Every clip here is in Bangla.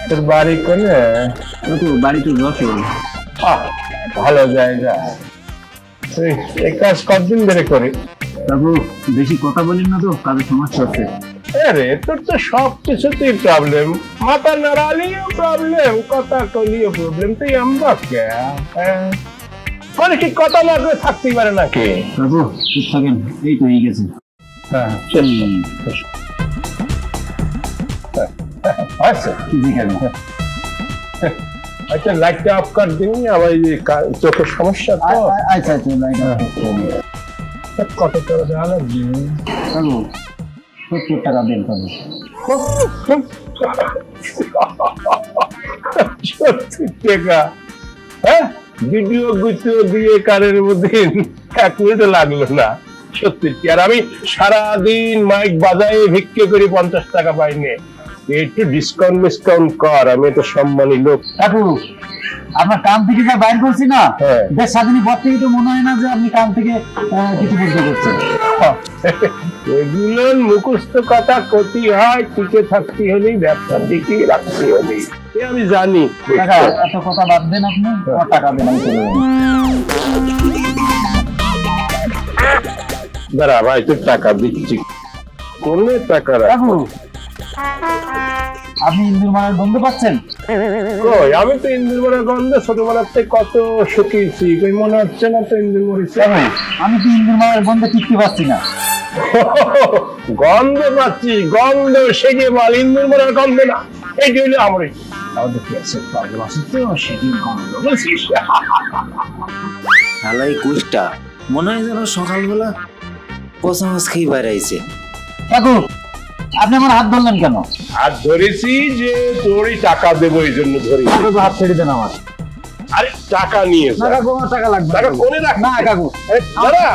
তোর বাড়ি কোনে? বাড়ি তো যশোর। ভালো জায়গা। এই কাজ কতদিন ধরে করি? কাকু বেশি কথা বলেন না তো, কাজের সমস্যা হচ্ছে। আরে তোর তো সব কিছুতেই প্রবলেম, মাথা নাড়ালেও প্রবলেম, কথা কলিও প্রবলেম, তুই আমরা কে? মানে কি কথা না করে থাকতেই পারে নাকি? কাকু চুপ থাকেন, এই তো হয়ে গেছে। আচ্ছা লাইটটা অফ কর দিন, আমার চোখের সমস্যা তো। আচ্ছা আচ্ছা লাইট কত করে দেওয়া লাগবে? কাকু 70 টাকা দেন কাকু। 70 টাকা? হ্যাঁ, ভিডিও গুছিয়ে দিয়ে কারের মধ্যে 1 মিনিটও লাগলো না। 70 আর আমি সারাদিন মাইক বাজায় ভিক্ষে করি 50 টাকা পাইনি। একটু ডিসকাউন্ট কর, আমি তো সম্মানী লোক। কাকু আপনার কাম থেকে যা বাইর করছি না, দেশ স্বাধীনের পর থেকে তো মনে হয় না যে আপনি কাম থেকে কিছু বুঝতে করছেন। এগুলোর মুখস্থ কথা ক্ষতি হয়, টিকে থাকতে হলেই, ব্যবসা টিকে রাখতে হলেই, আমি জানি। টাকা এত কথা বাদ দেন, আপনি টাকা দেন। দাঁড়া ভাই, তোর টাকা দিচ্ছি। কোনে টাকা রাখো? আপনি ইন্দুর মারার গন্ধ পাচ্ছেন? কই, আমি তো ইন্দুর মারার গন্ধ ছোটবেলার থেকে কত শুকিয়েছি, কই মনে হচ্ছে না তো ইন্দুর মরিছে। আমি তো ইন্দুর মারার গন্ধ টিকতে পারছি না। গন্ধ পাচ্ছি, গন্ধ সেজে বল, ইন্দুর মারার গন্ধ না। এইটা হইলে আমারই আমাদের গ্যাসের প্রবলেম আছে তো, সেদিন গন্ধ বলছিস। হালাই কুষ্টা মনে হয় যেন সকালবেলা পচা মাছ খেয়ে বাইরে আইছে। কাকু আপনি আমার হাত ধরলেন কেন? হাত ধরেছি যে তোরই টাকা দেবো, এই জন্য ধরি। হাত ছেড়ে দেন আমার। আরে টাকা নিয়ে না কাকু, আমার টাকা লাগবে। টাকা কোনে রাখ না কাকু। দাঁড়া,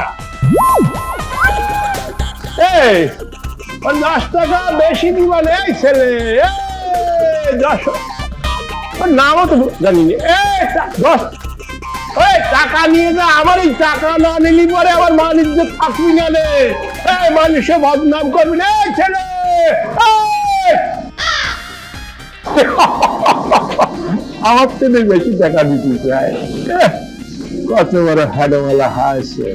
এই 10 টাকা বেশি দিবা না এই ছেলে। 10 নামও তো জানি না। 10 টাকা নিয়ে যা, আমার এই টাকা না নিলি পরে আমার মান ইজ্জত থাকবি না রে। মানুষে বদনাম করবি না ছেলে। আমার থেকে বেশি টাকা দিতে চায়, কত বড় হাডওয়ালা হাসে।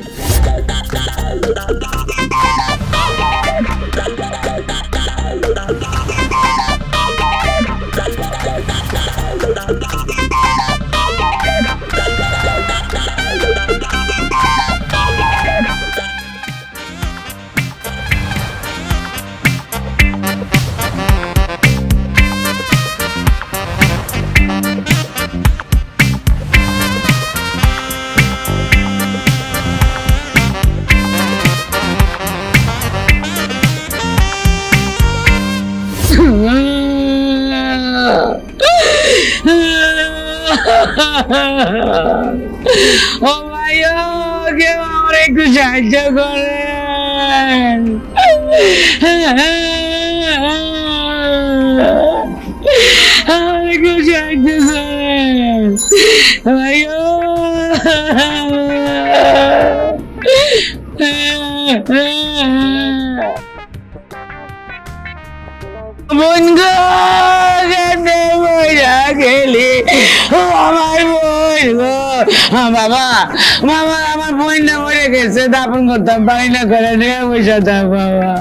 ও ভাই, কেউ আমার একটু সাহায্য করেন, আমার একটু সাহায্য করেন ভাই। বোন গো, গেলি আমার বোন গো। বাবা বাবা, আমার বোনটা মরে গেছে, দাপন করতাম পারি না, করে নিয়ে বসে থাক বাবা।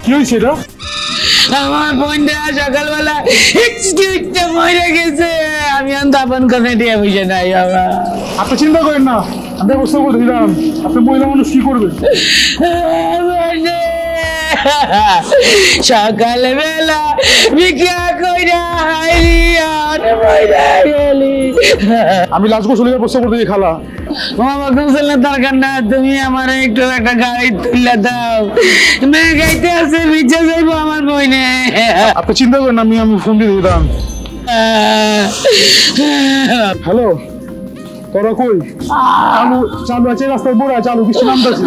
কি হয়েছে? আমার বোনটা সকালবেলা মরে গেছে, আমি দাপন করে নিয়ে বসে নাই বাবা। আপনি চিন্তা করেন না, আমি ব্যবস্থা করে দিলাম। আপনি মহিলা মানুষ কি করবে? সকালবেলা ভিক্ষা কইরা আমি লাশ গোসলের ব্যবস্থা করে দিই খালা। মামা গোসলের দরকার না, তুমি আমার একটু একটা গাড়ি তুলে দাও, মেয়ে গাইতে আছে, ভিজে যাইবো আমার বইনে। আপনি চিন্তা করেন, আমি ফোন দিয়ে দিলাম। হ্যালো, তোরা কই? চালু চালু আছে, রাস্তায় বড় চালু, কিছু নামতেছে।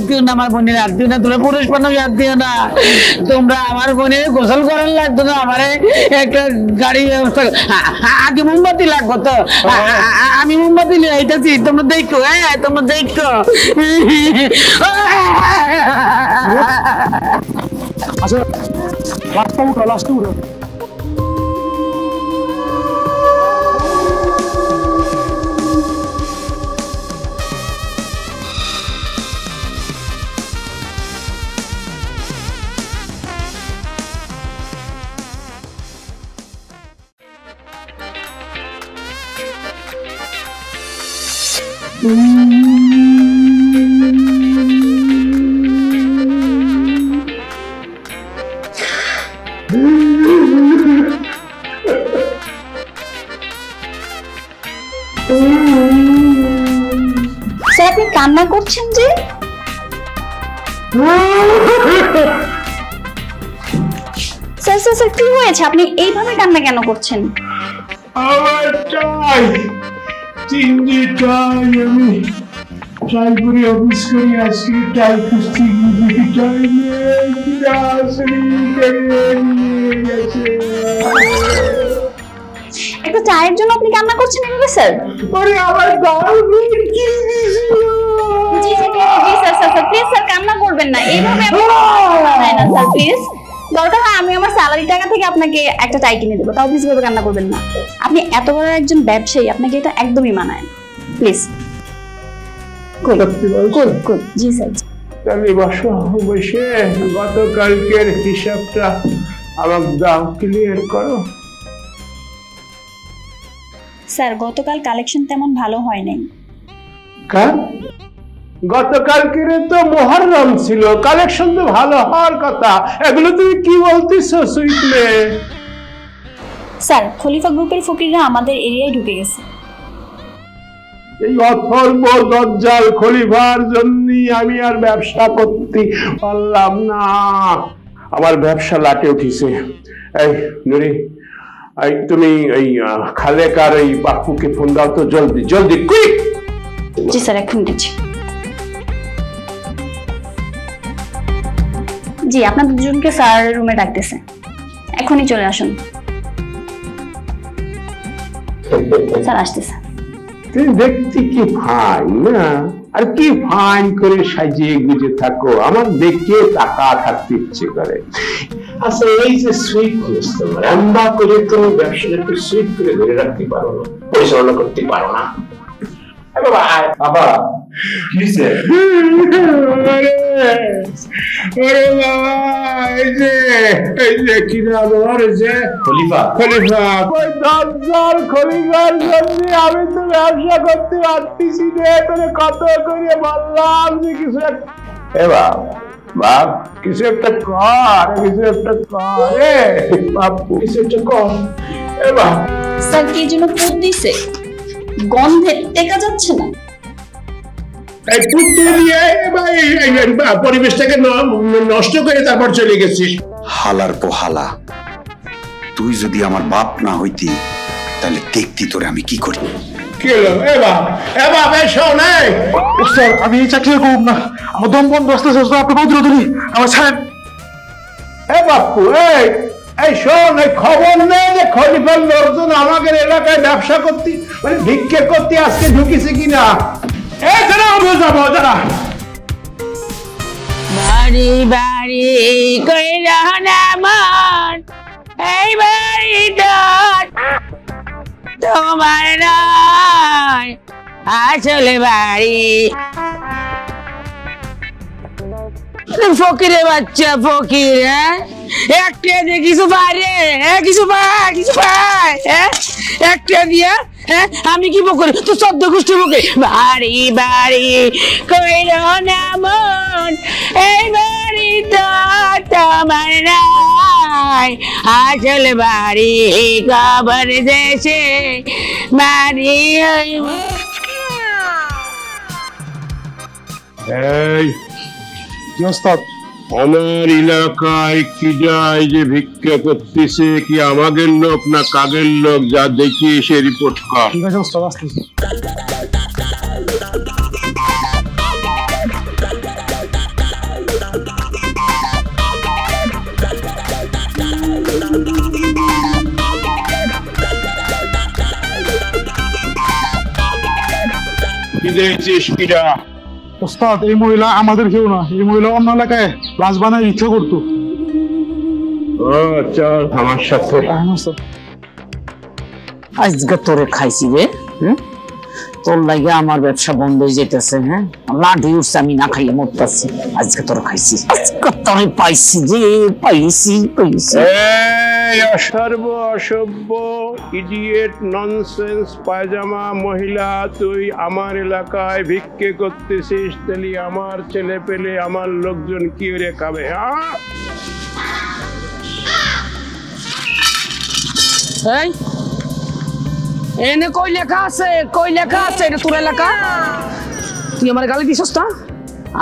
দিও না আমার বোনের, আর দিও না, তোমরা পুরুষ মানুষ, আর দিও না তোমরা। আমার বোনের গোসল করার লাগতো না, আমার একটা গাড়ি ব্যবস্থা। আগে মোমবাতি লাগবো তো, আমি মোমবাতি নিয়ে আইতাছি, তোমরা দেখো। হ্যাঁ তোমরা দেখো। আচ্ছা লাস্টটা উঠো, লাস্টটা উঠো। স্যার আপনি কান্না করছেন যে? স্যার স্যার স্যার কি হয়েছে, আপনি এইভাবে কান্না কেন করছেন? আমার চাই চিংড়ি চাই, আমি ট্রাই করে অফিস করি, আজকে ট্রাই করছি, চাই একটা চায়ের জন্য আপনি কান্না করছেন এভাবে স্যার? আমার গার্লফ্রেন্ড কি দিয়েছিল। জি জি জি sir sir sir please sir কান্না করবেন না, এইভাবে না স্যার প্লিজ। দরকার হয় আমি আমার স্যালারি টাকা থেকে আপনাকে একটা টাই কিনে দেবো, তাও প্লিজ ভাবে কান্না করবেন না। আপনি এত বড় একজন ব্যবসায়ী, আপনাকে এটা একদমই মানায় না, প্লিজ। G sir. তাহলে বসো, বসে গতকালকের হিসাবটা আমার দাও, ক্লিয়ার করো। স্যার গতকাল কালেকশন তেমন ভালো হয় নাই। গতকালকে তো মুহররম ছিল, কালেকশন তো ভালো হওয়ার কথা, এগুলো তুমি কি বলতেছো সুইট মেয়ে? স্যার খলিফা গ্রুপের ফকিররা আমাদের এরিয়ায় ঢুকে গেছে। এই অথর্ব দজ্জাল খলিফার জন্যই আমি আর ব্যবসা করতে পারলাম না, আমার ব্যবসা লাটে উঠিছে। এই নুরি, এই তুমি এই খালেকার এই বাপুকে ফোন দাও তো, জলদি জলদি কুইক। জি স্যার এখন দিচ্ছি। জি আপনাদের দুজনকে স্যার রুমে ডাকতেছে, এখনই চলে আসুন। স্যার আসতেছে। তুমি দেখতে কি ফাইন না, আর কি ফাইন করে সাজিয়ে গুজে থাকো, আমার দেখে টাকা থাকতে ইচ্ছে করে। আচ্ছা এই যে সুইটনেস, তোমার লম্বা করে তুমি ব্যবসাটা একটু সুইট করে ধরে রাখতে পারো না, পরিচালনা করতে পারো না। বাবা কিসে ওরে বাবা, এই যে কি নাম ওর, যে খলিফা। খলিফা, ওই দজ্জাল খলিফার জন্য আমি তো ব্যবসা করতে পারতেছি রে। তোরে কত করে বললাম যে কিছু এ বাপ কিছু একটা কর, কিছু একটা কর রে বাপু, কিছু একটা কর। এ বাপ স্যার কি জন্য পুত দিছে, গন্ধে টেকা যাচ্ছে না। এই পুত্র দিয়ে পরিবেশটাকে নষ্ট করে তারপর চলে গেছিস। হালার পোহালা, তুই যদি আমার বাপ না হইতি তাহলে দেখতি তোরে আমি কি করি। কি হলো? এ বাপ শোন, স্যার আমি এই চাকরি করব না, আমার দম বন্ধ আসতেছে, আপনি বদল দিলি আমার ছাড়েন। এ বাপু, এই শোন, এই খবর নেই যে খলিফার লোকজন আমাদের এলাকায় ব্যবসা করতে, মানে ভিক্ষে করতে আজকে ঢুকিছে কিনা। এই যারা আমরা যাবো, যারা বাড়ি বাড়ি কইরা না মন, এই বাড়িটা তোমার নয়, আসলে বাড়ি। ফকিরে বাচ্চা ফকির, হ্যাঁ একটা দিয়ে কিছু পারে, হ্যাঁ কিছু পায়, কিছু পায়, হ্যাঁ একটা দিয়া, হ্যাঁ আমি কি বকরি তো 14 গোষ্ঠী বকে। বাড়ি বাড়ি কইরো না মন, এই বাড়ি তো তোমার নাই, আসলে বাড়ি কবর দেশে বাড়ি। এই কি ওস্তাদ, আমার এলাকায় কি যায় যে ভিক্ষা করতেছে, কি আমাদের লোক না কাগের লোক, যা দেখি এসে রিপোর্ট কর। ঠিক আছে ওস্তাদ, আসতেছি। কি দেখছিস কিরা? ওস্তাদ, এই মহিলা আমাদের কেউ না, এই মহিলা অন্য এলাকায় লাশ বানায় ইচ্ছা করতো। চল আমার সাথে। আজকে তোরে খাইছি রে, তোর লাগে আমার ব্যবসা বন্ধ হয়ে যেতেছে। হ্যাঁ, লাঠি উঠছে, আমি না খাইয়ে মরতেছি। আজকে তোরে খাইছি, আজকে তোরে পাইছি রে, পাইছি। এই অসর্ব অসভ্য ইডিয়েট ননসেন্স পায়জামা মহিলা, তুই আমার এলাকায় ভিক্ষে করতেছিস, তাহলে আমার ছেলে পেলে আমার লোকজন কি রে খাবে? এই এনে কই লেখা আছে, কই লেখা আছে এটা তোর এলাকা? তুই আমার গালি দিছস না?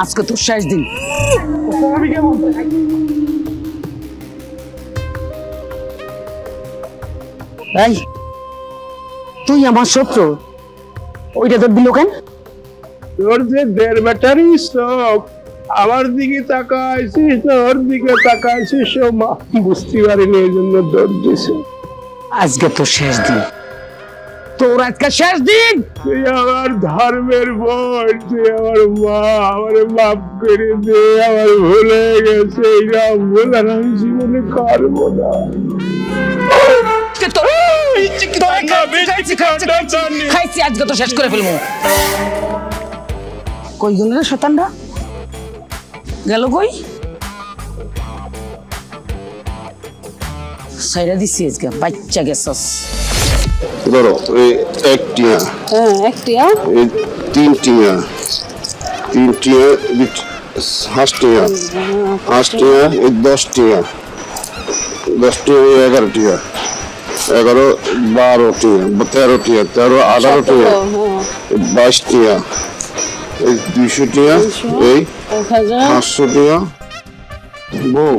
আজকে তোর শেষ দিন। এই তুই আমার শত্রু, ওইটা তোর দিল কেন? তোর যে দেড় ব্যাটারি সব আমার দিকে তাকাইছিস না ওর দিকে তাকাইছিস, বুঝতে পারিনি, এই জন্য দৌড় দিছে। আজকে তোর শেষ দিন, তোর আজকে শেষ দিন। তুই আমার ধর্মের বোন, তুই আমার মা, আমার মাফ করে দে, আমার ভুলে গেছে, এইরকম ভুল আর আমি জীবনে করবো না। খাইছি, আজকে তো শেষ করে ফেলবো। কই গেল রে শতানরা? গেল কই? সাইরা দিছি আজকে, বাচ্চা গেছস। ধরো এই এক টিয়া, এক টিয়া, এই তিন টিয়া, তিন টিয়া, হাঁস টিয়া, হাঁস টিয়া, এই 10 টিয়া, 10 টিয়া, 11 টিয়া, 11, 12 টিয়া, 13 টিয়া, 13, 18 টিয়া, 22 টিয়া, এই 200 টিয়া, এই 500 টিয়া। বউ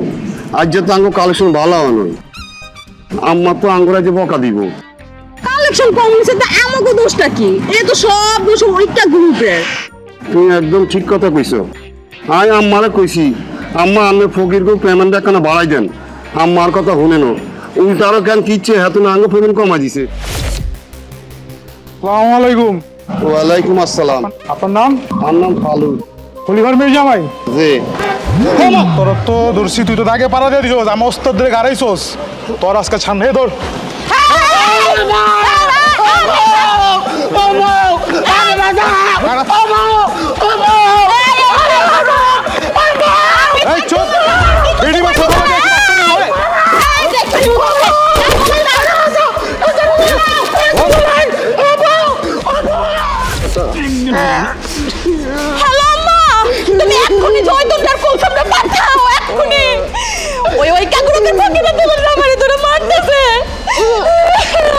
আজ যে তো আঙ্গ কালেকশন ভালো হলো, আম্মা তো আঙ্গুরা যে বকা দিব। কালেকশন কম হইছে তা আমাগো দোষটা কি? এ তো সব দোষ ওইটা গ্রুপের। তুমি একদম ঠিক কথা কইছো। আমি আম্মারে কইছি, আম্মা আমি ফকিরকে পেমেন্ট কেন বাড়াই দেন, আম্মার কথা শুনে নো, উল্টারও কেন কিচ্ছে হাতে না আঙ্গ পেমেন্ট কমা দিছে। আসসালামু আলাইকুম। ওয়ালাইকুম আসসালাম। আপনার নাম? আমার নাম ফালু। খলিফার মেয়ে জামাই? জি। তোর তো ধরছি, তুই তো দাগে পাড়া দিয়ে দিছস, আমার ওস্তাদ ধরে গাড়াইছস, তোর আজকে ছান হে ধর। এই চুপ, বেড়ি বাচ্চা হ্যালো আম্মা, তুমি এক্ষুনি জয়দুর্গার কৌশলটা পাঠাও, এক্ষুনি। ওই কাকুরকে ফকিরে দিলেন না, আমারে ধরে মারতেছে।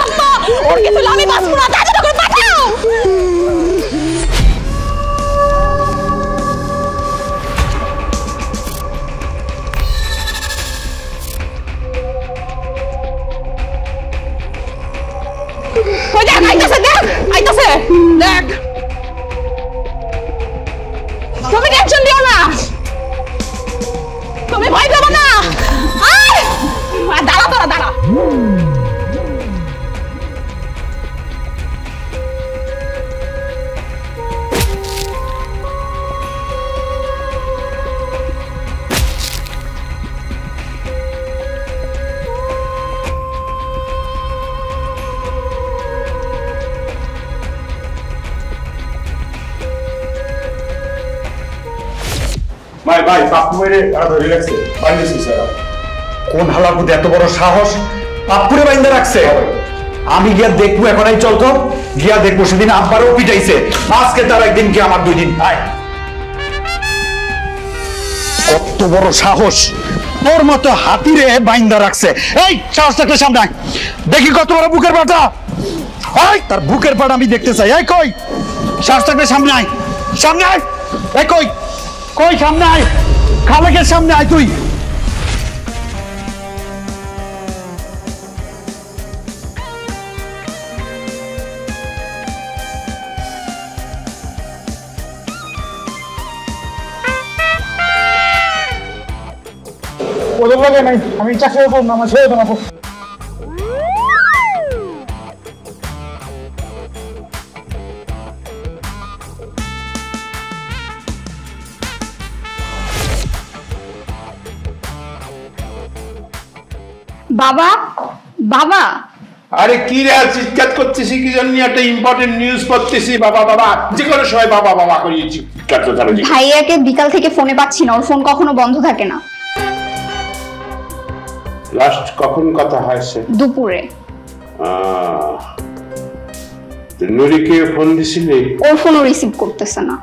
আম্মা, ওর কিছু আমি বাঁচবো না, তাড়াতাড়ি করে পাঠাও। ওই দেখ, আইতাছে, দেখ, আইতাছে, দেখ। তুমি টেনশন দিও না, তুমি ভয় পাবো না। দাঁড়া তোরা, দাঁড়া। ভাই ভাই পাপ্পু মেরে এরা ধরে রাখছে, বাইরেছি স্যার। কোন হালাপুতে এত বড় সাহস পাপ্পুরে বাইন্দা রাখছে? আমি গিয়া দেখবো, এখনই চল তো, গিয়া দেখবো। সেদিন আব্বারও পিটাইছে, আজকে তার একদিন কি আমার 2 দিন। ভাই কত বড় সাহস, তোর মতো হাতিরে বাইন্দা রাখছে। এই সাহস থাকলে সামনে আয়, দেখি কত বড় বুকের পাটা। এই তার বুকের পাটা আমি দেখতে চাই। এই কই, সাহস থাকলে সামনে আয়, সামনে আয়। এই কই, কই সামনে আয়। খালেকের সামনে আয় তুই। ওদের লাগে নাই, আমি চাকরি করবো না, আমার ছেড়ে দেবো। বাবা বাবা আরে কি রে চিৎকার করতেছি কি জন্য? একটা ইম্পর্টেন্ট নিউজ পড়তেছি। বাবা বাবা যে কোনো সময় বাবা বাবা করিয়ে চিৎকার তো চালু। ভাইয়াকে বিকাল থেকে ফোনে পাচ্ছি না, ওর ফোন কখনো বন্ধ থাকে না। লাস্ট কখন কথা হয়েছে? দুপুরে। নুরিকে ফোন দিছিলি? ওর ফোনও রিসিভ করতেছে না।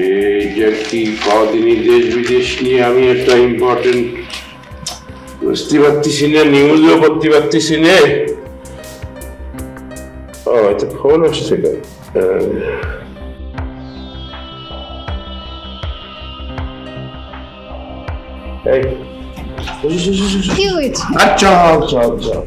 এই যে কি কদিনই দেশ বিদেশ নিয়ে আমি একটা ইম্পর্টেন্ট বুঝতে পারতেছি না, নিউজও করতে পারতেছি না। ও এটা ফোন আসছে কেন? এই কি হয়েছে? আচ্ছা আচ্ছা আচ্ছা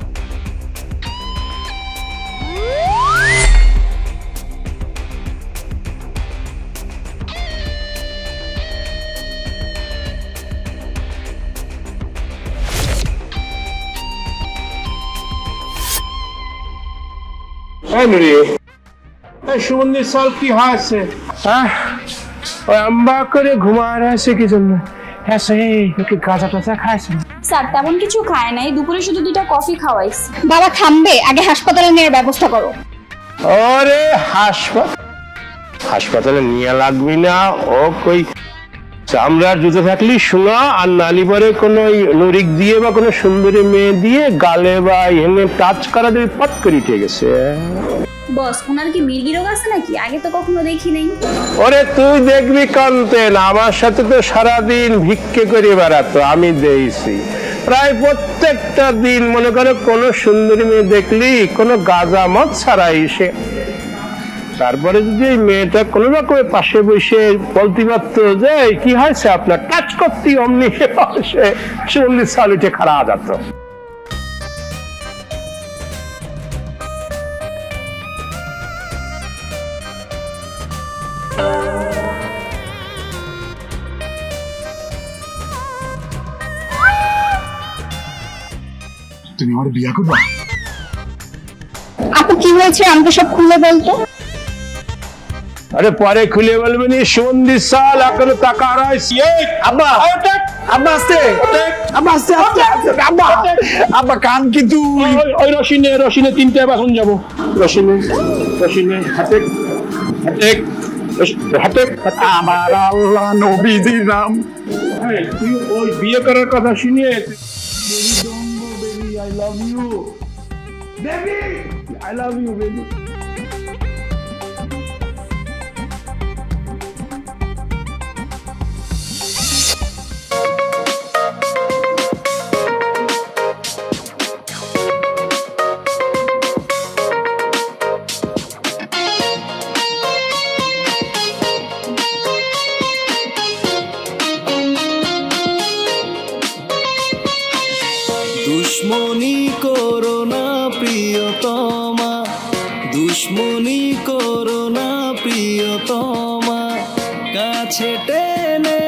সুমন্দির সাল কি হয়েছে? আম্বা করে ঘুমা আছে কি জন্য? হ্যাঁ সেই গাঁজা টাজা খাইছে? স্যার তেমন কিছু খায় নাই, দুপুরে শুধু 2টা কফি খাওয়াইছি। বাবা থামবে, আগে হাসপাতালে নেওয়ার ব্যবস্থা করো। আরে হাসপাতালে নিয়ে লাগবি না। ও কই চামড়ার জুতো থাকলি শোনা, আর নালি পরে কোন নরিক দিয়ে বা কোনো সুন্দরী মেয়ে দিয়ে গালে বা এনে টাচ করা দিয়ে পট করে উঠে গেছে। বস ওনার কি মির্গি রোগ আছে নাকি? আগে তো কখনো দেখি নাই। ওরে তুই দেখবি কান্তেন, আমার সাথে তো সারাদিন ভিক্ষে করে বেড়াতো, আমি দেখছি প্রায় প্রত্যেকটা দিন। মনে করে কোনো সুন্দরী মেয়ে দেখলি কোনো গাঁজা মদ ছাড়াই এসে, তারপরে যদি এই মেয়েটা কোনো রকমের পাশে বসে বলতে পারতো যে কি হয়েছে আপনার, টাচ করতে অমনি সুমন্দির সালিটে খারাপ যেত। তুমি আমার বিয়া করবা? আপু কি হয়েছে আমাকে সব খুলে বলতো। আরে পরে খুলে বলবেন, সুমন্দির সাল এখনো টাকা হারাইছি। আব্বা আব্বা আসতে আব্বা আসতে আব্বা আব্বা কান কি তুই? ওই রশিনে 3টে বাসন যাবো। রশিনে হাতে আমার আল্লাহ নবীজির নাম। তুই ওই বিয়ে করার কথা শুনে I love you baby, I love you baby. দুশ্মনী করোনা প্রিয়তমা, দুশ্মনী করোনা প্রিয়তমা, কাছে টেনে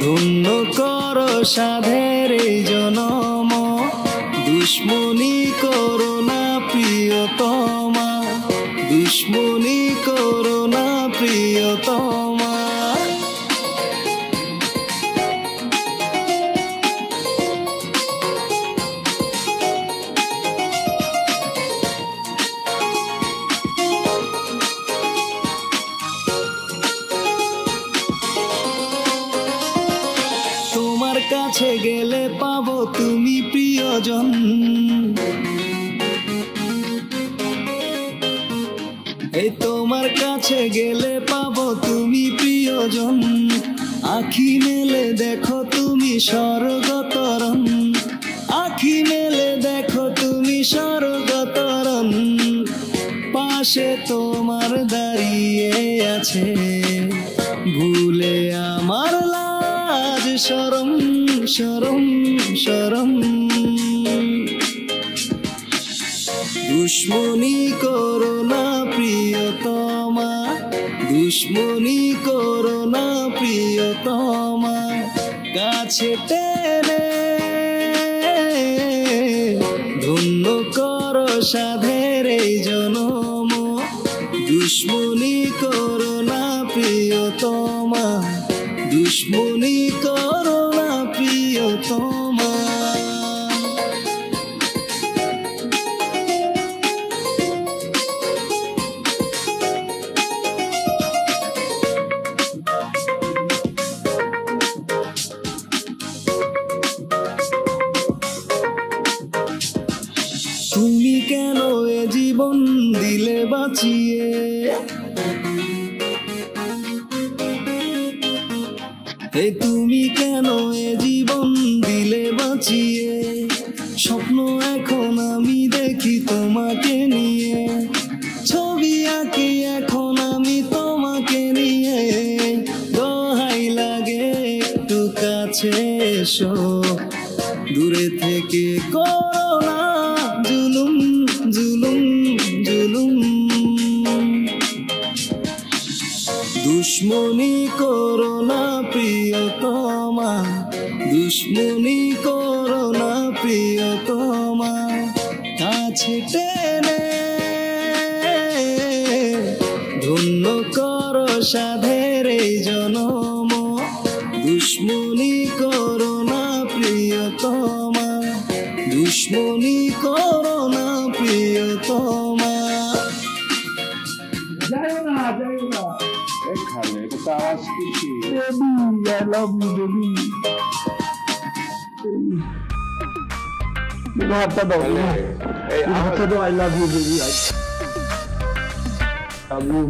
ধন্য কর সাধের এই জনম। দুশ্মনী করোনা প্রিয়তমা, দুশ্মনী করোনা প্রিয়তমা। কাছে গেলে পাবো তুমি প্রিয়জন, এই তোমার কাছে গেলে পাবো তুমি প্রিয়জন। আখি মেলে দেখো তুমি স্বর্গতরণ, আখি মেলে দেখো তুমি স্বর্গতরণ। পাশে তোমার দাঁড়িয়ে আছে শরম শরম শরম দুশ্মনী করো না প্রিয়তমা দুশ্মনী করো না প্রিয়তমা কাছে টেনে ধন্য করো সাধের এই জনম দুশ্মনী করো না প্রিয়তমা দুশ্মনী করো না প্রিয়তমা তুমি কেন এ জীবন দিলে বাঁচিয়ে তুমি কেন এ জীবন দিলে বাঁচিয়ে স্বপ্ন এখন আমি দেখি তোমাকে নিয়ে ছবি আঁকি এখন আমি তোমাকে নিয়ে দোহাই লাগে একটু কাছে এসো দূরে থেকে করো না জুলুম জুলুম জুলুম দুশ্মনী করো না প্রিয়তমা দুশ্মনী করো না প্রিয়তমা কাছে টেনে ধন্য করো সাধের এই জনম দুশ্মনী করো না প্রিয়তমা দুশ্মনী করো না প্রিয়তমা এখানে একটা আওয়াজ করছি baby I love you baby হাতটা দাও এই হাতটা দাও I love you baby I love you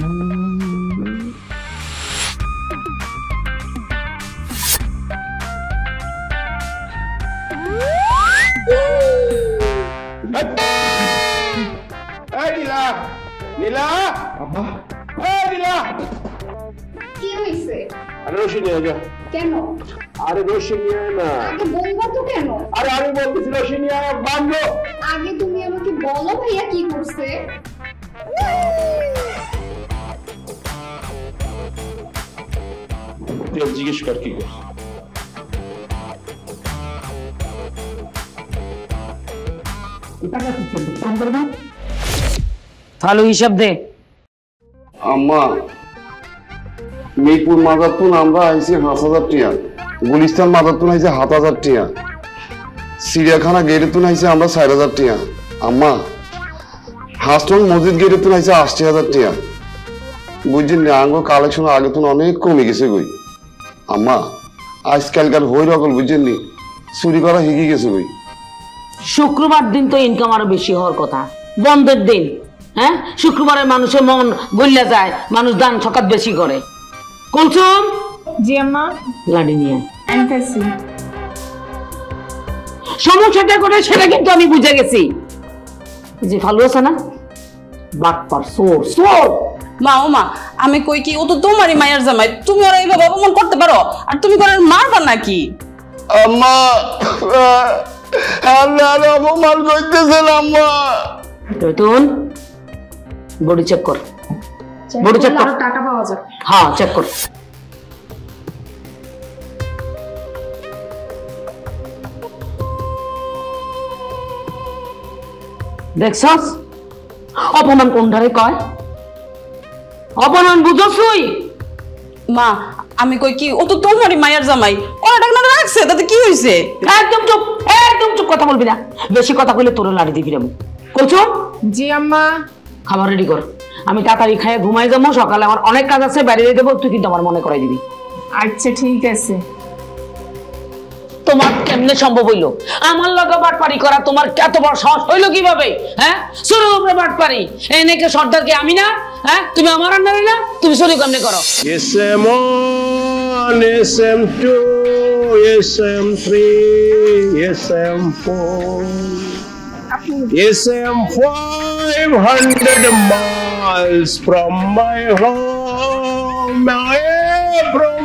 Nila Nila আব্বা নীলা কি হইছে? আরে রশি নিয়ে যা। কেন? আরে রশি নিয়ে না। আগে বলবা তো কেন? আরে আমি বলতেছি রশি নিয়ে বাঁধো। আগে তুমি আমাকে বলো ভাইয়া কি করছে? তুই জিজ্ঞেস কর কি করছে। ভালো হিসাব দে। আম্মা মিরপুর মাদারতুন আমরা আইছি ৫,০০০ টিয়া গুলিস্তান মাদারতুন আইছে ৭,০০০ টিয়া চিড়িয়াখানা গেটেতুন আইছে আমরা ৪,০০০ টিয়া আম্মা হাস্টন মসজিদ গেটেতুন আইছে ৮০,০০০ টিয়া বুঝছেন না আঙ্গ কালেকশন আগে তুন অনেক কমে গেছে গই আম্মা আজকালকার হই রকল বুঝছেন নি চুরি করা হিগে গেছে গই শুক্রবার দিন তো ইনকাম আরো বেশি হওয়ার কথা বন্ধের দিন হ্যাঁ শুক্রবারে মানুষের মন গলিয়া যায় মানুষ দান সকাত বেশি করে কুলসুম জি আম্মা লাডি নিয়ে আনতেছি সমস্যাটা করে সেটা কিন্তু আমি বুঝে গেছি যে ভালো আছে না বাটপার সোর সোর মা ও মা আমি কই কি ও তো তোমারই মায়ের জামাই তুমি ওরা এইভাবে অপমান করতে পারো আর তুমি করে মারবা নাকি আম্মা আল্লাহর অপমান করতেছেন আম্মা তুই বডি চেক কর বডি চেক কর টাকা পাওয়া যাবে হ্যাঁ চেক কর দেখছস অপমান কোনটারে কয় অপমান বুঝছই মা আমি কই কি ও তো তোমারই মায়ের জামাই ওরা টাকা না রাখছে তাতে কি হইছে একদম চুপ কথা বলবি না বেশি কথা কইলে তোর লাড়ি দিবি রে বলছো জি আম্মা খাবার রেডি কর আমি তাড়াতাড়ি খাইয়ে ঘুমাই যাবো সকালে আমার অনেক কাজ আছে বাইরে যেতে দেবো তুই কিন্তু আমার মনে করাই দিবি আচ্ছা ঠিক আছে তোমার কেমনে সম্ভব হইলো আমার লগে বাটপারি করা তোমার এত বড় সাহস হইলো কিভাবে হ্যাঁ শুরু উপরে বাটপারি এনেকে সর্দার কি আমি না হ্যাঁ তুমি আমার আন্ডারে না তুমি শুরু কেমনে করো SM1 SM2 SM3 SM4 SM 500 miles from my home from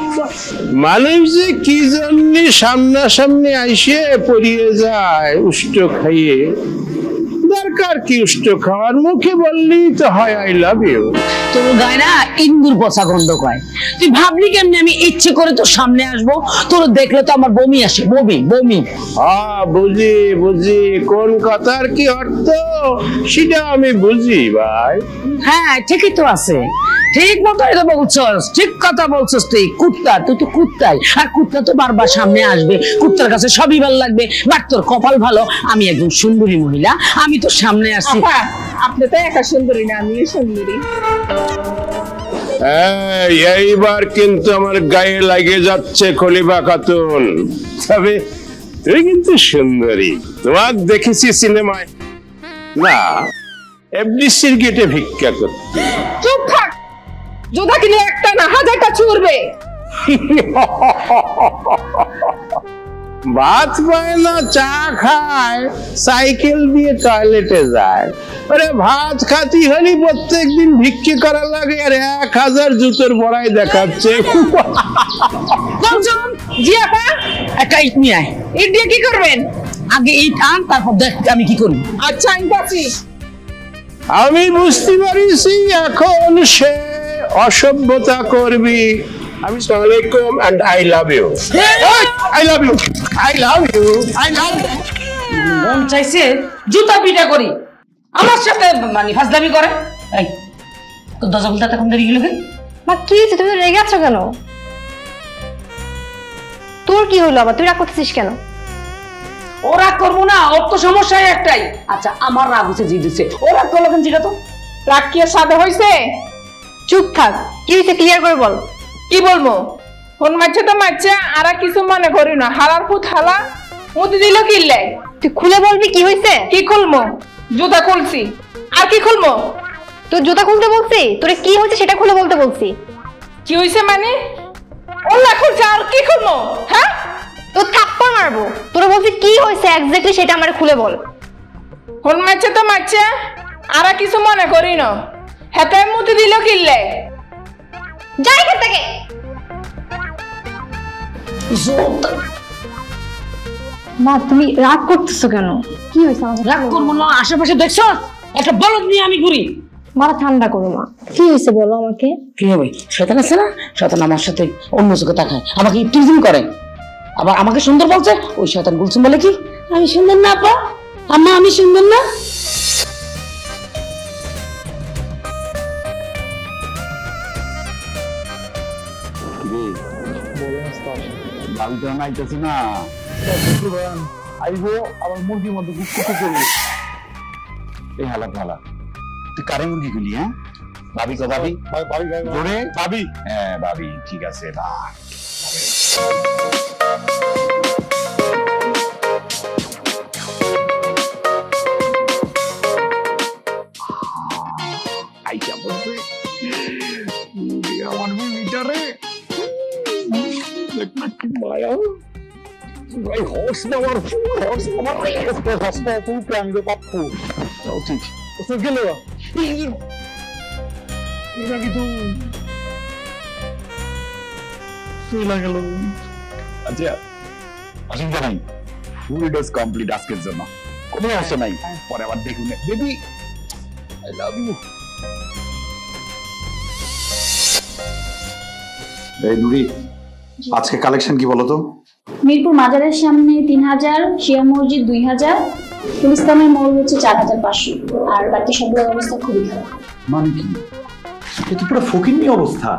মানুষ যে কি জন্য সামনাসামনি আইসে পড়িয়ে যায় উষ্ট খাইয়ে, দরকার কি উষ্ট খাওয়ার? মুখে বললেই তো হয় আই লাভ ইউ। তোর গায়ে না ইন্দুর পচা গন্ধ কয়। তুই ভাবলি কেমনি আমি ইচ্ছে করে তোর সামনে আসবো? তোর দেখলে তো আমার বমি আসে, বমি বমি। হ্যাঁ বুঝি বুঝি, কোন কথার কি অর্থ সেটা আমি বুঝি ভাই। হ্যাঁ ঠিকই তো আছে, ঠিক মতোই তো বলছস, ঠিক কথা বলছস তুই। কুত্তা, তুই তো কুত্তাই, আর কুত্তা তো বারবার সামনে আসবে, কুত্তার কাছে সবই ভালো লাগবে। বাট তোর কপাল ভালো, আমি একজন সুন্দরী মহিলা, আমি তো সামনে আসছি। আপনি তো একা সুন্দরী না, আমিও সুন্দরী। এইবার কিন্তু আমার গায়ে লাগে যাচ্ছে খলিফা খাতুন। তবে তুই কিন্তু সুন্দরী, তোমার দেখেছি সিনেমায়, না এফডিসির গেটে ভিক্ষা করতে। চুপ থাক, যোধা কিনে একটা না হাজারটা চুরবে। ভাত পায় না, চা খায়, সাইকেল দিয়ে টয়লেটে যায়। আরে ভাত খাতি হলি প্রত্যেক দিন ভিক্ষে করা লাগে, আর 1000 জুতোর বড়াই দেখাচ্ছে। জি আপা, একটা ইট নিয়ে আয়। ইট দিয়ে কি করবেন? আগে ইট আন, তারপর দেখ আমি কি করি। আচ্ছা আনতাছি। আমি বুঝতে পারিছি এখন সে অসভ্যতা করবি। আমি সালামালাইকুম and I love you. I love you, I love you, I love you. মন চাইছে জুতা পিটা করি, আমার সাথে মানে ফাজলামি করে। এই তোর দরজা খুলতে তখন দেরি হলো কেন? মা কি হয়েছে? তুমি রেগে আছো কেন? তোর কি হলো আবার? তুই রাগ করতেছিস কেন? ও রাগ করবো না, ওর তো সমস্যা একটাই। আচ্ছা আমার রাগ হচ্ছে জি দিচ্ছে, ও রাগ করলো কেন জিজ্ঞাসা তো। রাগ কি আর সাথে হয়েছে? চুপ থাক, কি হয়েছে ক্লিয়ার করে বল। কি বলবো? ফোন মারছে তো মারছে, আর কিছু মনে করি না। হালার ফুট হালা মুদি দিল কিনলে। তুই খুলে বলবি কি হয়েছে? কি খুলবো? জুতা খুলছি, আর কি খুলবো? তোর জুতা খুলতে বলছি? তোরে কি হয়েছে সেটা খুলে বলতে বলছি। কি হয়েছে মানে? ওলা খুলছে, আর কি খুলবো? হ্যাঁ তোর থাপ্পড় মারবো। তোরে বলছি কি হয়েছে এক্স্যাক্টলি সেটা আমারে খুলে বল। ফোন মারছে তো মারছে, আর কিছু মনে করি না। হেতে মুদি দিল কিনলে। যাই এখান থেকে। মা তুমি রাগ করতেছো কেন? কি হয়েছে? রাগ করবো না, আশেপাশে দেখছো একটা বলদ নিয়ে আমি ঘুরি। মাথা ঠান্ডা করো মা, কি হয়েছে বলো আমাকে। কি হবে? শয়তান আছে না, শয়তান আমার সাথে অন্য চোখে তাকায়, আমাকে টিজিং করে, আবার আমাকে সুন্দর বলছে। ওই শয়তান গুলছুম বলে কি আমি সুন্দর না? আপা আম্মা আমি সুন্দর না? ভাবিতে নাইতেছি না, আইবো আবার মুরগির মধ্যে গুপ্ত করবি। এই হালাত ভালা, তুই কারে মুরগি খুলি? হ্যাঁ ভাবি তো ভাবি, জোরে ভাবি। হ্যাঁ ভাবি, ঠিক আছে না। আইসা বলছে আমার মিটারে মায়া ভাই, হর্স পাওয়ার ফুল প্রাণ পাপ্পু। ঠিক ওসব গেল এটা কিন্তু চলে গেল। আচ্ছা অসুবিধা নাই, ফুল ডোজ কমপ্লিট আজকের জন্য, কোনো সমস্যা নাই। পরে আবার দেখুন বেবি, আই লাভ ইউ। এই নুরি, আজকে কালেকশন কি বলো তো? মিরপুর মাজারের সামনে 3000, শিয়া মসজিদ 2000, ইসলামের মোড় হচ্ছে 4500, আর বাকি সবগুলোর অবস্থা খুবই খারাপ। মানে কি? এটা পুরো ফকিন্নি অবস্থা।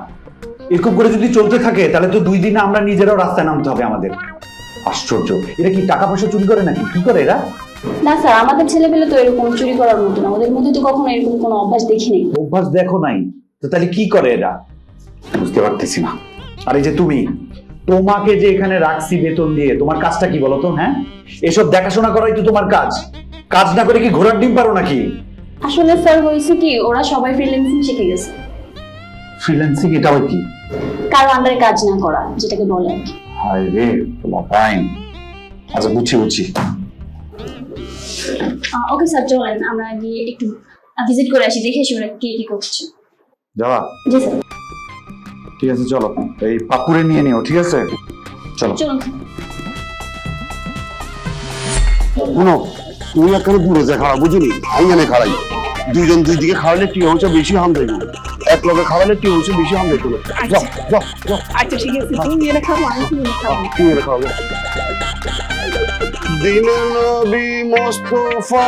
এরকম করে যদি চলতে থাকে তাহলে তো 2 দিনে আমরা নিজেরাও রাস্তায় নামতে হবে আমাদের। আশ্চর্য, এরা কি টাকা পয়সা চুরি করে নাকি? কি করে এরা? না স্যার, আমাদের ছেলেপেলে তো এরকম চুরি করার মতো না, ওদের মধ্যে তো কখনো এরকম কোনো অভ্যাস দেখিনি। অভ্যাস দেখো নাই তো তাহলে কি করে এরা? বুঝতে পারতেছি না। আর এই যে তুমি, তোমাকে যে এখানে রাখছি বেতন দিয়ে, তোমার কাজটা কি বলো তো? হ্যাঁ, এসব দেখাশোনা করাই তো তোমার কাজ। কাজ না করে কি ঘোড়ার ডিম পারো নাকি? আসলে স্যার হয়েছে কি, ওরা সবাই ফ্রিল্যান্সিং শিখে গেছে। ফ্রিল্যান্সিং এটা আবার কি? কারো আন্ডারে কাজ না করা, যেটাকে বলে আর কি। হায় রে, তোমার ফাইন। আচ্ছা বুঝছি। ওকে স্যার, চলেন আমরা গিয়ে একটু ভিজিট করে আসি, দেখে আসি ওরা কি কি করছে। যাওয়া? জি স্যার। ঠিক আছে চলো, এই পাপুরে নিয়ে নিও, ঠিক আছে চলো। চলুন। শুনো, তুমি একখানে দূরে যে খাড়া বুঝিনি, আইয়ানে খাড়াই, দুইজন দুই দিকে খাওয়ালে টিয়া হচ্ছে বেশি হাম দেয়, এক লগে খাওয়ালে টিয়া হচ্ছে বেশি হাম দেয়। যাও যাও যাও। আচ্ছা ঠিক আছে, তুমি মেরে খাবো, আমি মেরে খাবো। তুমি এটা খাওয়াবে। দিনে নবী মোস্তফা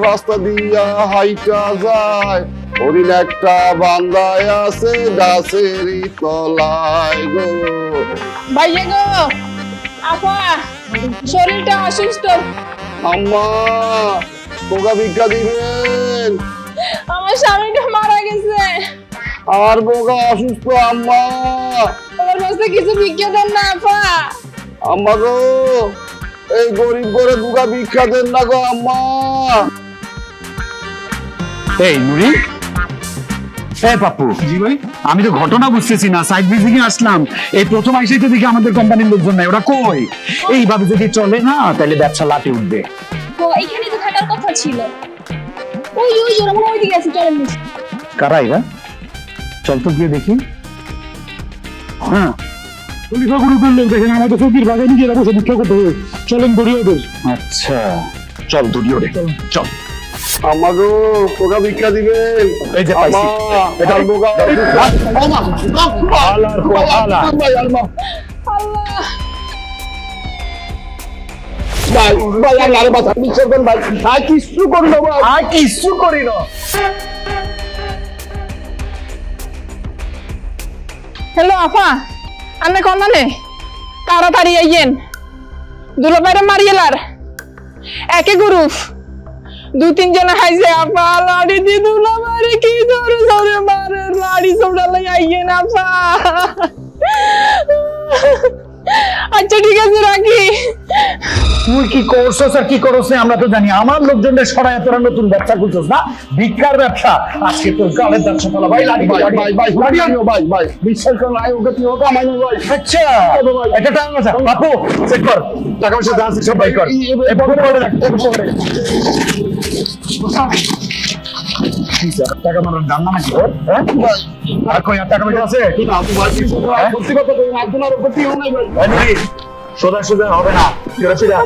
রাস্তা দিয়া হাইটা যায়, হরিণ একটা বান্দায় আছে গাছেরই তলায় গো। ভাইয়া গো, আপা শরীরটা অসুস্থ। আম্মা তোকা ভিক্ষা দিবেন, আমার স্বামীটা মারা গেছে। আর বোকা অসুস্থ আম্মা। আমার কাছে কিছু ভিক্ষা দেন না আপা। আম্মা গো, এই গরিব করে দুগা ভিক্ষা দেন না গো আম্মা। এই নুরি, এই পাপ্পু। জি ভাই। আমি তো ঘটনা বুঝতেছি না, সাইড ভিজিং এ আসলাম, এই প্রথম আইসাই তো দেখি আমাদের কোম্পানির লোকজন নাই, ওরা কই? এইভাবে যদি চলে না তাহলে ব্যবসা লাটে উঠবে। তো এখানে তো থাকার কথা ছিল। ওই ওই ওরা মনে হয় ওইদিকে আছে, চলেন। কারা এরা? চল তো গিয়ে দেখি। হ্যাঁ, পুলিশ গ্রুপের লোক দেখেন, আমাদের ফকির বাগানে নিজেরা বসে ভিক্ষা করতে হবে। চলেন ধরি ওদের। আচ্ছা চল ধরি ওদের, চল। আম্মা গো, তোকা ভিক্ষা দিবেন। এই যে পাইছি। এটা বোকা। আল্লাহ আল্লাহ। ভাই ভাই আল্লাহ রে বাঁচা, বিশ্বাস করেন ভাই, ভাই কিছু করি না ভাই, আর কিছু করি না। হ্যালো আপা, আন্নে কোন মানে তাড়াতাড়ি আইয়েন, দুলাভাইরে মারিয়েলার একে গ্রুপ দুই তিন জন হাইছে আপা, লাড়ি দি দুলাভাইরে কি জোরে জোরে মারে, লাড়ি সবটা লাই আইয়েন আপা। আচ্ছা ঠিক আছে রাখি। তুই কি করছস আর কি করছ আমরা তো জানি, আমার লোকজনের সরাই তোরা নতুন ব্যবসা করছস না, ভিক্ষার ব্যবসা। আজকে তোর গালের ব্যবসা ফলা ভাই, লাড়ি ভাই ভাই ভাই ভাই ভাই বিশ্বাস করেন, আই ওকে তুই ওটা মাইনি ভাই। আচ্ছা এটা টাকা আছে বাপু, চেক কর টাকা পয়সা যা আছে সব বাই কর। এই পকেটে পড়ে রাখ, এই পকেটে। টাকা মারার জান না নাকি? হ্যাঁ আর কই টাকা পয়সা আছে? আপু ভাই সত্যি কথা কই, আপনার উপর কি হলো ভাই? ভাই সোজা সোজা হবে না, ফিরে ফিরে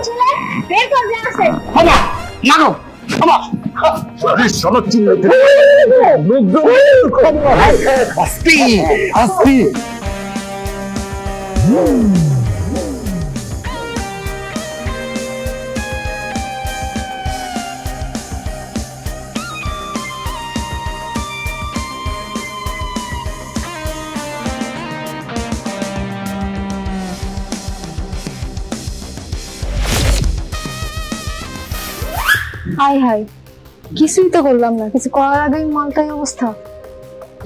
বের কর যা আছে। হামা মাগো হামা সব চিল্লাতে আস্তি আস্তি। হাই হাই, কিছুই তো করলাম না, কিছু করার আগেই মালটাই অবস্থা।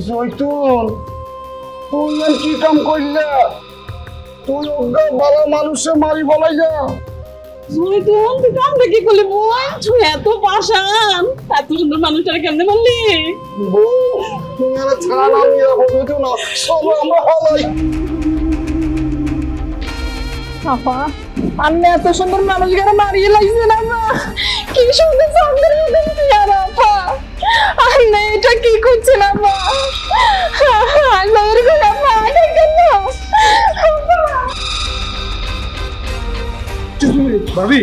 জয়তুন, তুই আর কি কাম করলে? তুই অজ্ঞা বালা মানুষে মারি বলাই যা। জয়তুন তুই কামটা কি করলি বুয়া? তুই এত পাশান, এত সুন্দর মানুষটাকে কেমনে বললি? বউ, তুমি আর ছাড়া না নিয়ে বলতো না, সব আমরা হলাই। আপা আমি এত সুন্দর মানুষকে মারিয়ে লাগছে না মা, কি সুন্দর সুন্দর আর আপা আমি এটা কি করছে না মা, আমি এরকম আপা আগে কেন ভাবি?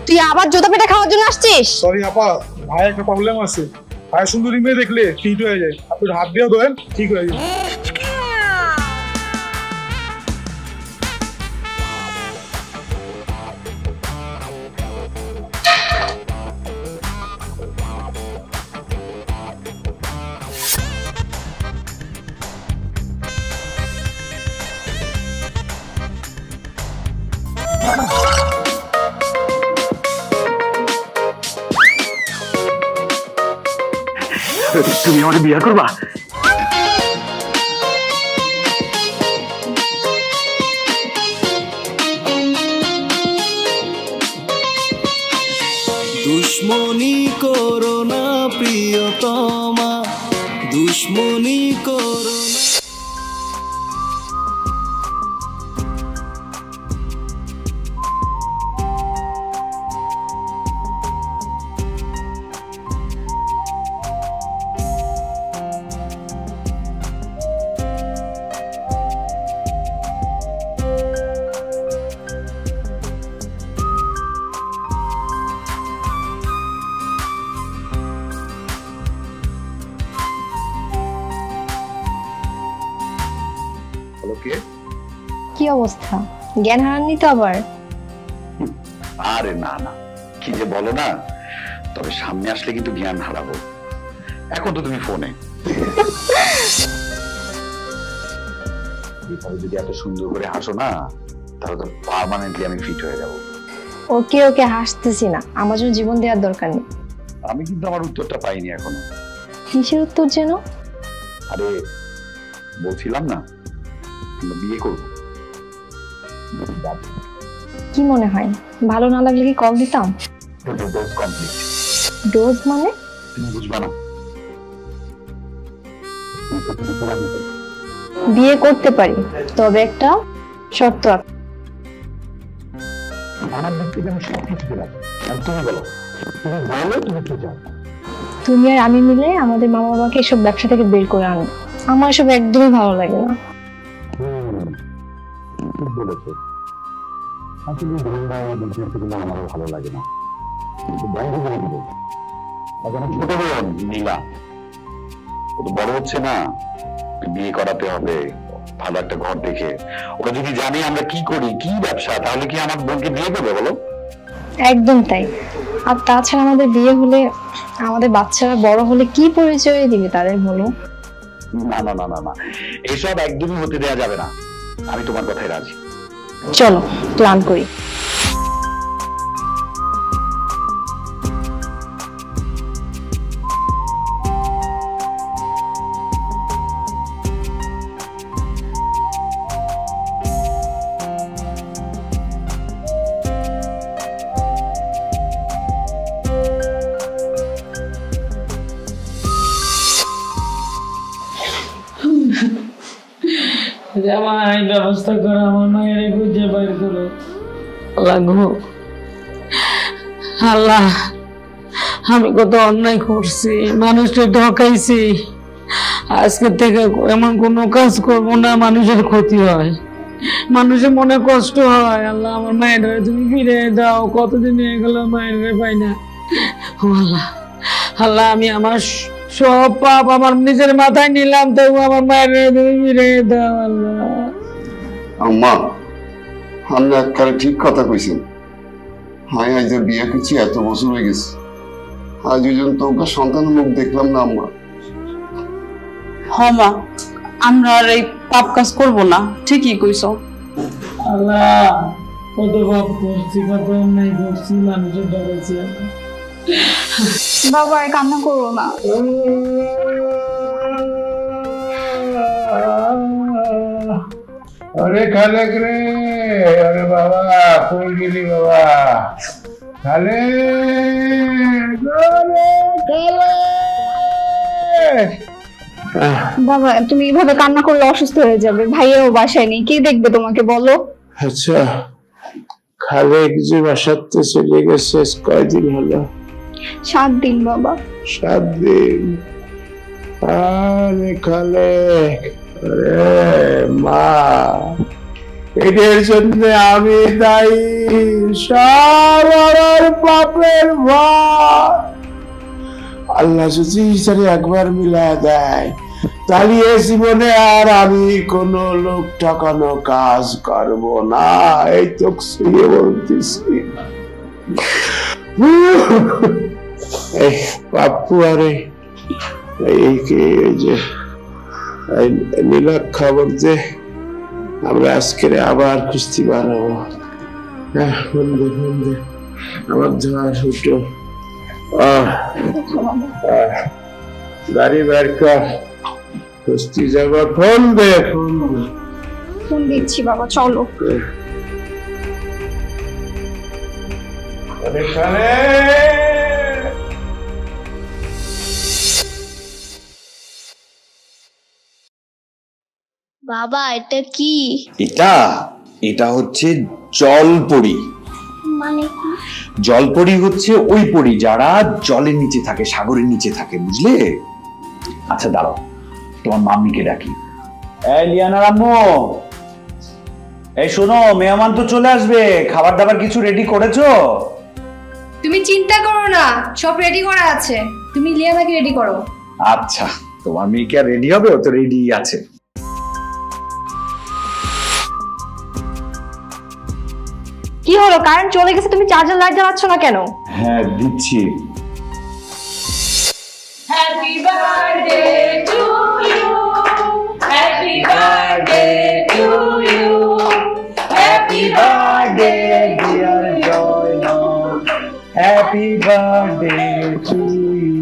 তুই আবার জোতা পেটা খাওয়ার জন্য আসছিস? সরি আপা, ভাই একটা প্রবলেম আছে। ভাই সুন্দরী মেয়ে দেখলে ঠিক হয়ে যায়, আপনি হাত দিয়ে ধরেন ঠিক হয়ে যায়। তুমি আমাকে বিয়ে করবা? দুশ্মনী করো না প্রিয়তমা, দুশ্মনী করো না। ওকে? কি অবস্থা, জ্ঞান হারাননি তো আবার? আরে না না, কি যে বলো না, তবে সামনে আসলে কিন্তু জ্ঞান হারাবো। এখন তো তুমি ফোনে। যদি এত সুন্দর করে হাসো না, তাহলে তো পার্মানেন্টলি আমি ফিট হয়ে যাব। ওকে ওকে, হাসতেছি না, আমার জন্য জীবন দেওয়ার দরকার নেই। আমি কিন্তু আমার উত্তরটা পাইনি এখনো। কিসের উত্তর যেন? আরে বলছিলাম না বিয়ে করবো। কি মনে হয়, ভালো না লাগলে কি কল দিতাম? Dose complete. ডোজ মানে? তুমি বুঝবা না। বিয়ে করতে পারি, তবে একটা শর্ত আছে। আমার দিক থেকে আমি সব কিছু দিলাম, তুমি বলো, তুমি বলো তুমি কি চাও। তুমি আর আমি মিলে আমাদের মা বাবাকে এসব ব্যবসা থেকে বের করে আনবো। আমার এসব একদমই ভালো লাগে না। ঠিক বলেছো, আসলে আমারও ভালো লাগে না। বন্ধ করে দিব। ছোট বোন নীলা, ও তো বড় হচ্ছে না, বিয়ে করাতে হবে ভালো একটা ঘর দেখে। ওরা যদি জানে আমরা কি করি, কি ব্যবসা, তাহলে কি আমার বোনকে বিয়ে করবে বলো? একদম তাই। আর তাছাড়া আমাদের বিয়ে হলে আমাদের বাচ্চারা বড় হলে কি পরিচয় দিবে তাদের বলো? না না না না না, এসব একদমই হতে দেওয়া যাবে না। আমি তোমার কথায় রাজি। চলো প্ল্যান করি। জামাই ব্যবস্থা করো, আমার মায়ের খুঁজে বাইর করো। লাগো আল্লাহ, আমি কত অন্যায় করছি, মানুষকে ঠকাইছি। আজকে থেকে এমন কোনো কাজ করবো না মানুষের ক্ষতি হয়, মানুষের মনে কষ্ট হয়। আল্লাহ আমার মায়ের তুমি ফিরে দাও, কতদিন হয়ে গেল মায়ের পাই না। আল্লাহ আল্লাহ, আমি আমার সব পাপ আমার নিজের মাথায় নিলাম, তবু আমার মায়ের তুমি ফিরে দাও। আল্লাহ আম্মা, আপনি একবারে ঠিক কথা কইছেন। হাই আজ বিয়ে করছি, এত বছর হয়ে গেছে, আজ ওই জন্য তোকে সন্তানের মুখ দেখলাম না আম্মা। মা, আমরা আর এই পাপ কাজ করবো না, ঠিকই কইছ। আল্লাহ কত পাপ করছি, কত অন্যায় করছি, মানুষের ডরাইছি। বাবা আর কান্না করো না। अरे खालेक रे, अरे बाबा कई गेली बाबा, खाले বাবা তুমি এভাবে কান্না করলে অসুস্থ হয়ে যাবে, ভাইয়াও বাসায় নেই, কে দেখবে তোমাকে বলো? আচ্ছা খালেক যে বাসাতে চলে গেছে কয়দিন হলো? 7 দিন বাবা। 7 দিন? আরে খালেক, আরে মা, এদের জন্য আমি দায়ী, সব আমার পাপের ভার। আল্লাহ যদি ইসারে একবার মিলা দেয়, তাহলে এ জীবনে আর আমি কোন লোক ঠকানো কাজ করব না। এই তো শুয়ে বলতেছি। এই পাপ্পু, আরে এই যে নীলা খবর দে, আমরা আজকে আবার কুস্তি বানাবো। বন্ধু বন্ধু আমার ধোয়ার উঠো, গাড়ি বের কর, কুস্তি যাবো। ফোন দে, ফোন দিচ্ছি বাবা, চলো। বাবা এটা কি? এটা হচ্ছে জলপরি। মানে কি? জলপরি হচ্ছে ওই পরি যারা জলের নিচে থাকে, সাগরের নিচে থাকে, বুঝলে? আচ্ছা দাঁড়াও, তোমার মাম্মিকে ডাকি। এই লিয়ানার আম্মু, এই শোনো, মেহমান তো চলে আসবে, খাবার দাবার কিছু রেডি করেছো? তুমি চিন্তা করো না, সব রেডি করা আছে, তুমি লিয়ানাকে রেডি করো। আচ্ছা, তোমার মেয়ে কি আর রেডি হবে? ও তো রেডি আছে। কি হলো, কারেন্ট চলে গেছে, তুমি চার্জার লাইট জ্বালাচ্ছ না কেন? হ্যাঁ দিচ্ছি। Happy birthday to you, happy birthday to you, happy birthday dear Joynal, happy birthday to you.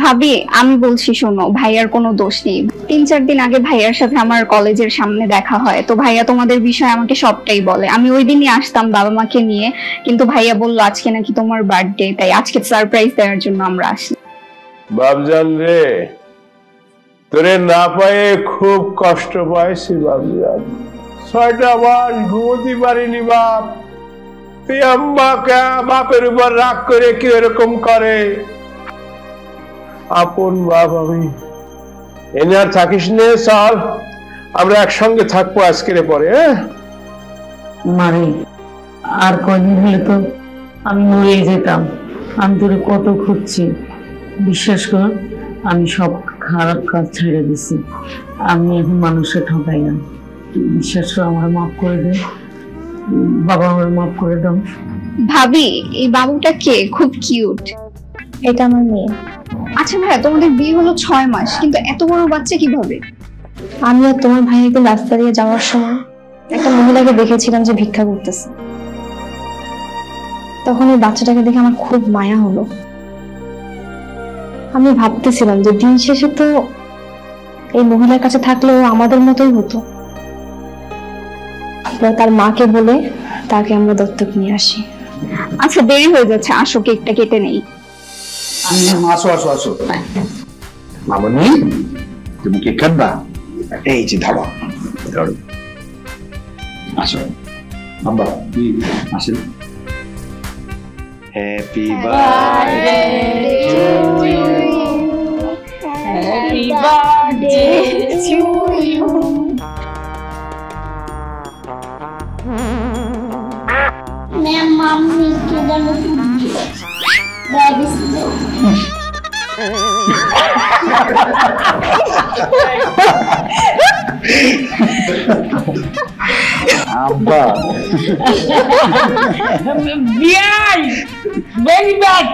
ভাবি আমি বলছি শোনো, ভাইয়ার কোনো দোষ নেই। 3-4 দিন আগে ভাইয়ার সাথে আমার কলেজের সামনে দেখা হয়, তো ভাইয়া তোমাদের বিষয়ে আমাকে সবটাই বলে। আমি ওই দিনই আসতাম বাবা মাকে নিয়ে, কিন্তু ভাইয়া বললো আজকে নাকি তোমার বার্থডে, তাই আজকে সারপ্রাইজ দেওয়ার জন্য আমরা আসি। বাবজান রে, তোরে না পায়ে খুব কষ্ট পাইছি বাবজান। 6টা মাস ঘুমোতে পারিনি বাপ। তুই আম্মাকে বাপের উপর রাগ করে কি এরকম করে? আপন বাপ আমি, এনে আর থাকিস নে, চল আমরা একসঙ্গে থাকবো আজকের পরে। মারে আর কদিন হলে তো আমি মরে যেতাম। আমি তোরে কত খুঁজছি, বিশ্বাস কর আমি সব খারাপ কাজ ছেড়ে দিছি। আমি এখন মানুষের ঠকাই না, বিশ্বাস কর, আমার মাফ করে দে বাবা, আমার মাফ করে দাও। ভাবি এই বাবুটা কে? খুব কিউট। এটা আমার মেয়ে। আচ্ছা ভাইয়া, তোমাদের বিয়ে হলো 6 মাস, কিন্তু এত বড় বাচ্চা কিভাবে? আমি আর তোমার ভাই একদিন রাস্তা দিয়ে যাওয়ার সময় একটা মহিলাকে দেখেছিলাম যে ভিক্ষা করতেছে। তখন এই বাচ্চাটাকে দেখে আমার খুব মায়া হলো। আমি ভাবতেছিলাম যে দিন শেষে তো এই মহিলার কাছে থাকলেও আমাদের মতোই হতো। তার মাকে বলে তাকে আমরা দত্তক নিয়ে আসি। আচ্ছা দেরি হয়ে যাচ্ছে, আসো কেকটা কেটে নেই। আসো আসো আসো। মামনি, তুমি কেক কাটবা? এই যে ধরো ধরো, আসো আব্বা, আসেন। Happy birthday to you, happy birthday to you. मैं मम्मी के जन्म डैडी से আব্বা বিয়াই ভেরি ব্যাড।